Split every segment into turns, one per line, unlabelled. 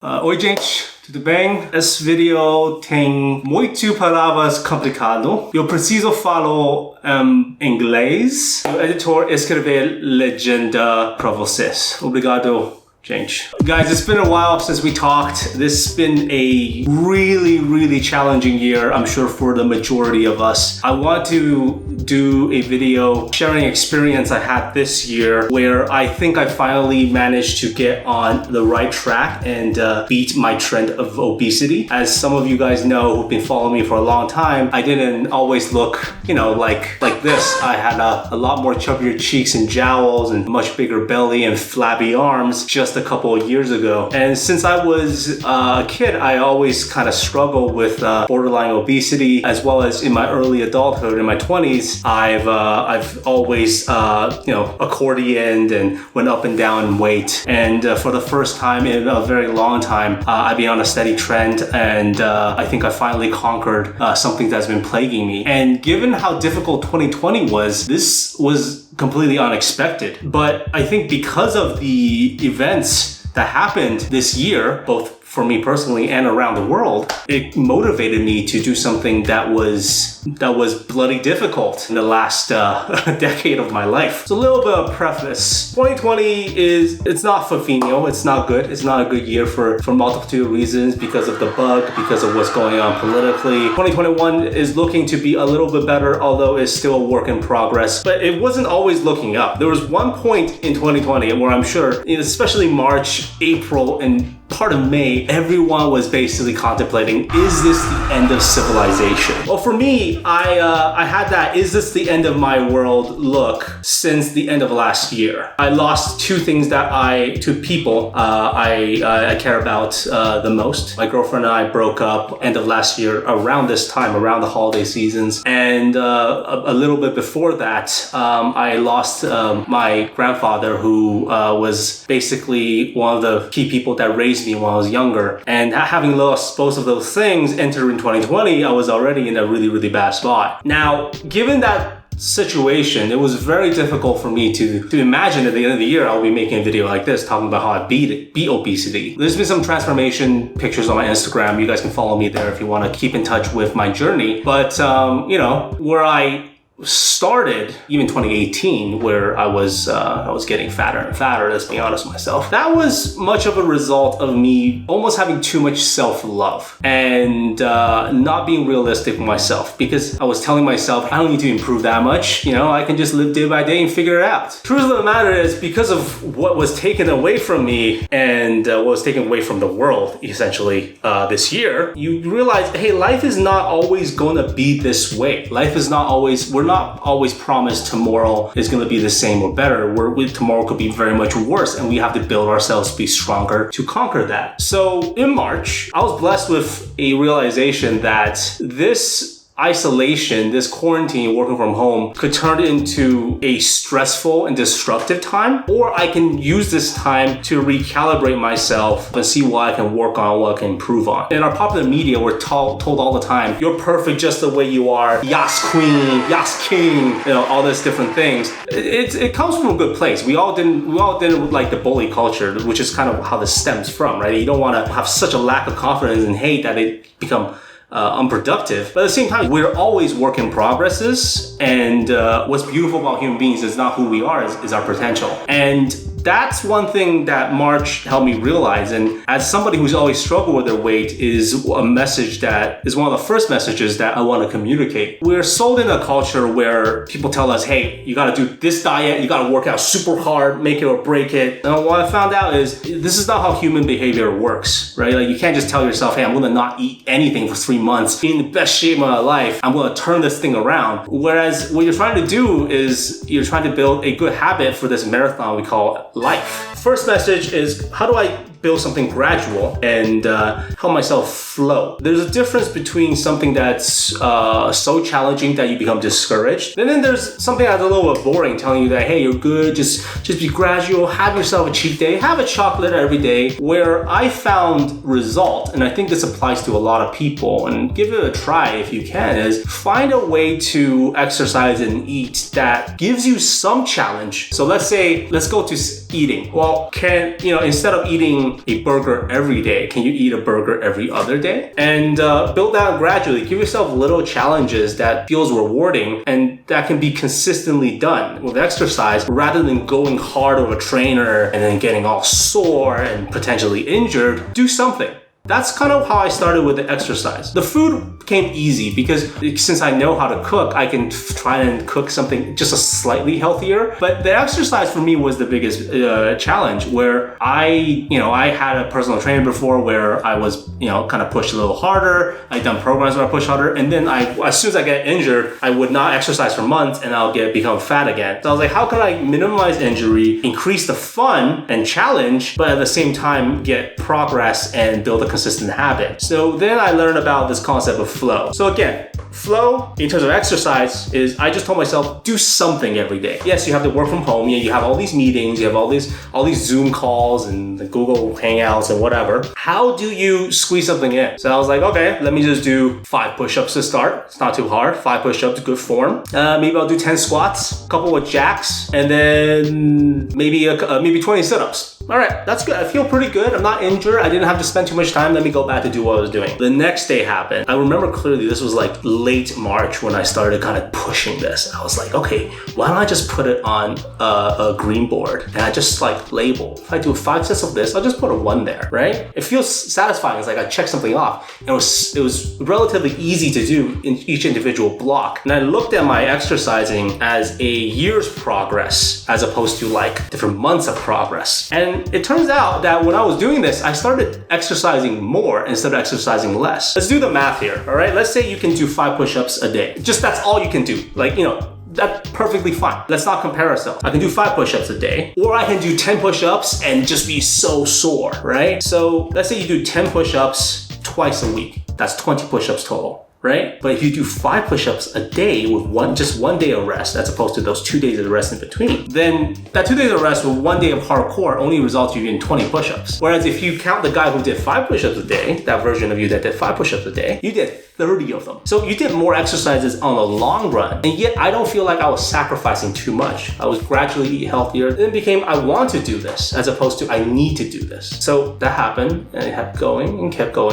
Oi, gente, tudo bem? Esse vídeo tem muitas palavras complicadas. Eu preciso falar inglês. O editor escrever legenda para vocês. Obrigado, gente. Guys, it's been a while since we talked. This has been a really challenging year, I'm sure, for the majority of us. I want to do a video sharing experience I had this year where I think I finally managed to get on the right track and beat my trend of obesity. As some of you guys know who've been following me for a long time, I didn't always look, like this. I had a lot more chubbier cheeks and jowls and much bigger belly and flabby arms just a couple of years ago. And since I was a kid, I always kind of struggled with borderline obesity, as well as in my early adulthood, in my 20s, I've always accordioned and went up and down in weight. And for the first time in a very long time, I've been on a steady trend, and I think I finally conquered something that's been plaguing me. And given how difficult 2020 was, this was completely unexpected. But I think because of the events that happened this year, both for me personally and around the world, it motivated me to do something that was bloody difficult in the last decade of my life. So a little bit of preface. 2020 it's not fafino, it's not good. It's not a good year for multitude of reasons, because of the bug, because of what's going on politically. 2021 is looking to be a little bit better, although it's still a work in progress. But it wasn't always looking up. There was one point in 2020 where I'm sure, especially March, April, and part of May, everyone was basically contemplating, is this the end of civilization? Well, for me, I had that is this the end of my world look since the end of last year. I lost two people I care about the most. My girlfriend and I broke up end of last year around this time, around the holiday seasons. And a little bit before that, I lost my grandfather, who was basically one of the key people that raised me when I was younger. And having lost both of those things entering 2020, I was already in a really bad spot. Now, given that situation, it was very difficult for me to imagine at the end of the year I'll be making a video like this talking about how I beat obesity. There's been some transformation pictures on my Instagram. You guys can follow me there if you want to keep in touch with my journey. But where I started, even 2018, where I was getting fatter and fatter, let's be honest with myself. That was much of a result of me almost having too much self-love and not being realistic with myself, because I was telling myself, I don't need to improve that much, I can just live day by day and figure it out. Truth of the matter is, because of what was taken away from me and what was taken away from the world, essentially, this year, you realize, hey, life is not always going to be this way. Life is not always, we're not always promised tomorrow is going to be the same or better. Tomorrow could be very much worse, and we have to build ourselves to be stronger to conquer that. So in March, I was blessed with a realization that this isolation, this quarantine, working from home, could turn into a stressful and destructive time, or I can use this time to recalibrate myself and see what I can work on, what I can improve on. In our popular media, we're told all the time, you're perfect just the way you are, yas queen, yas king, all these different things. It comes from a good place. We all didn't like the bully culture, which is kind of how this stems from, right? You don't want to have such a lack of confidence and hate that it become unproductive. But at the same time, we're always work in progresses, and what's beautiful about human beings is not who we are, is our potential. And that's one thing that March helped me realize. And as somebody who's always struggled with their weight, is a message that is one of the first messages that I want to communicate. We're sold in a culture where people tell us, hey, you got to do this diet, you got to work out super hard, make it or break it. And what I found out is this is not how human behavior works, right? Like, you can't just tell yourself, hey, I'm going to not eat anything for 3 months, be in the best shape of my life, I'm going to turn this thing around. Whereas what you're trying to do is you're trying to build a good habit for this marathon we call life. First message is, how do I build something gradual and help myself flow? There's a difference between something that's so challenging that you become discouraged, and then there's something that's a little bit boring, telling you that, hey, you're good, just be gradual, have yourself a cheat day, have a chocolate every day. Where I found result, and I think this applies to a lot of people, and give it a try if you can, is find a way to exercise and eat that gives you some challenge. So let's go to eating. Well, well, instead of eating a burger every day, can you eat a burger every other day? And build that gradually. Give yourself little challenges that feels rewarding and that can be consistently done with exercise rather than going hard with a trainer and then getting all sore and potentially injured. Do something. That's kind of how I started with the exercise. The food came easy because since I know how to cook, I can try and cook something just a slightly healthier. But the exercise for me was the biggest challenge where I had a personal trainer before where I was, kind of pushed a little harder. I'd done programs where I pushed harder. And then as soon as I get injured, I would not exercise for months and I'll become fat again. So I was like, how can I minimize injury, increase the fun and challenge, but at the same time get progress and build a consistent habit? So then I learned about this concept of flow. So again, flow in terms of exercise is I just told myself, do something every day. Yes, you have to work from home. You have all these meetings, you have all these Zoom calls and the Google Hangouts and whatever. How do you squeeze something in? So I was like, okay, let me just do 5 push-ups to start. It's not too hard. 5 push-ups, good form. Maybe I'll do 10 squats, a couple with jacks, and then maybe 20 sit-ups. All right, that's good. I feel pretty good. I'm not injured. I didn't have to spend too much time. Let me go back to do what I was doing. The next day happened. I remember clearly this was like late March when I started kind of pushing this. I was like, okay, why don't I just put it on a green board and I just like label. If I do 5 sets of this, I'll just put a 1 there, right? It feels satisfying. It's like I checked something off. It was relatively easy to do in each individual block. And I looked at my exercising as a year's progress as opposed to like different months of progress. And it turns out that when I was doing this, I started exercising more instead of exercising less. Let's do the math here, all right? Let's say you can do 5 push-ups a day. Just that's all you can do. That's perfectly fine. Let's not compare ourselves. I can do 5 push-ups a day, or I can do 10 push-ups and just be so sore, right? So let's say you do 10 push-ups twice a week. That's 20 push-ups total, right? But if you do 5 push-ups a day with just one day of rest, as opposed to those 2 days of rest in between, then that 2 days of rest with 1 day of hardcore only results you in 20 push-ups. Whereas if you count the guy who did 5 push-ups a day, that version of you that did 5 push-ups a day, you did 30 of them. So you did more exercises on the long run, and yet I don't feel like I was sacrificing too much. I was gradually eating healthier. Then it became, I want to do this, as opposed to I need to do this. So that happened, and it kept going,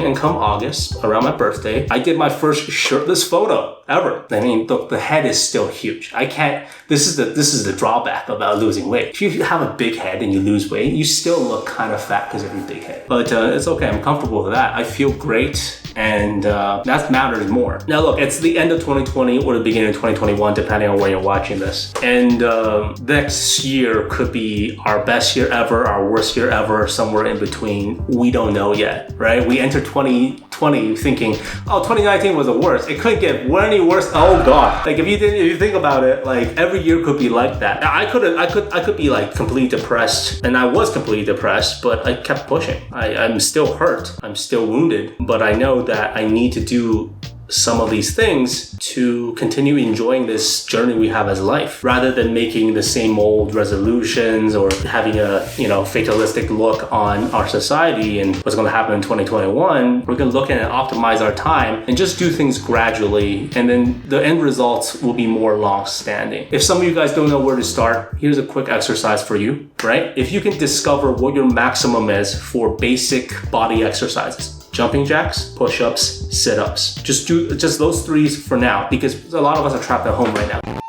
and come August, around my birthday, I did my first shirtless photo ever. I mean, the head is still huge. I can't, this is the drawback about losing weight. If you have a big head and you lose weight, you still look kind of fat because of your big head. But it's okay, I'm comfortable with that. I feel great, and that matters more. Now look, it's the end of 2020 or the beginning of 2021, depending on when you're watching this. And next year could be our best year ever, our worst year ever, somewhere in between. We don't know yet, right? We entered 2020 thinking, oh, 2019 was the worst. It couldn't get any worse. Oh God. Like if you think about it, like every year could be like that. Now, I could be like completely depressed, and I was completely depressed, but I kept pushing. I'm still hurt. I'm still wounded, but I know that I need to do some of these things to continue enjoying this journey we have as life, rather than making the same old resolutions or having a fatalistic look on our society and what's going to happen in 2021. We're going to look at and optimize our time and just do things gradually, and then the end results will be more long-standing. If some of you guys don't know where to start, here's a quick exercise for you, right? If you can discover what your maximum is for basic body exercises, jumping jacks, push-ups, sit-ups. Just do those 3 for now, because a lot of us are trapped at home right now.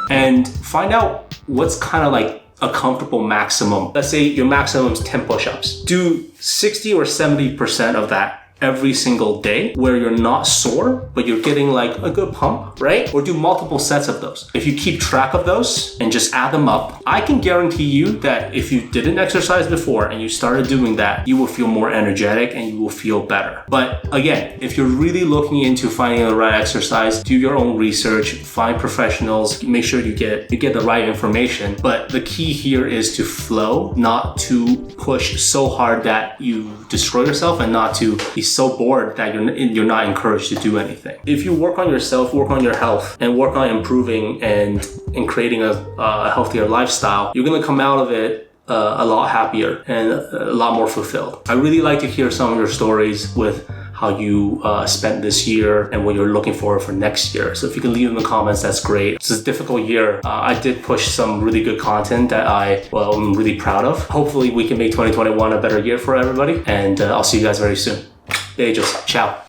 And find out what's kind of like a comfortable maximum. Let's say your maximum is 10 push-ups. Do 60 or 70% of that every single day where you're not sore, but you're getting like a good pump, right? Or do multiple sets of those. If you keep track of those and just add them up, I can guarantee you that if you didn't exercise before and you started doing that, you will feel more energetic and you will feel better. But again, if you're really looking into finding the right exercise, do your own research, find professionals, make sure you get the right information. But the key here is to flow, not to push so hard that you destroy yourself, and not to be so bored that you're not encouraged to do anything. If you work on yourself, work on your health, and work on improving and creating a healthier lifestyle, you're gonna come out of it a lot happier and a lot more fulfilled. I really like to hear some of your stories with how you spent this year and what you're looking for next year. So if you can leave in the comments, that's great. This is a difficult year. I did push some really good content that I'm really proud of. Hopefully we can make 2021 a better year for everybody, and I'll see you guys very soon. Beijos. Ciao.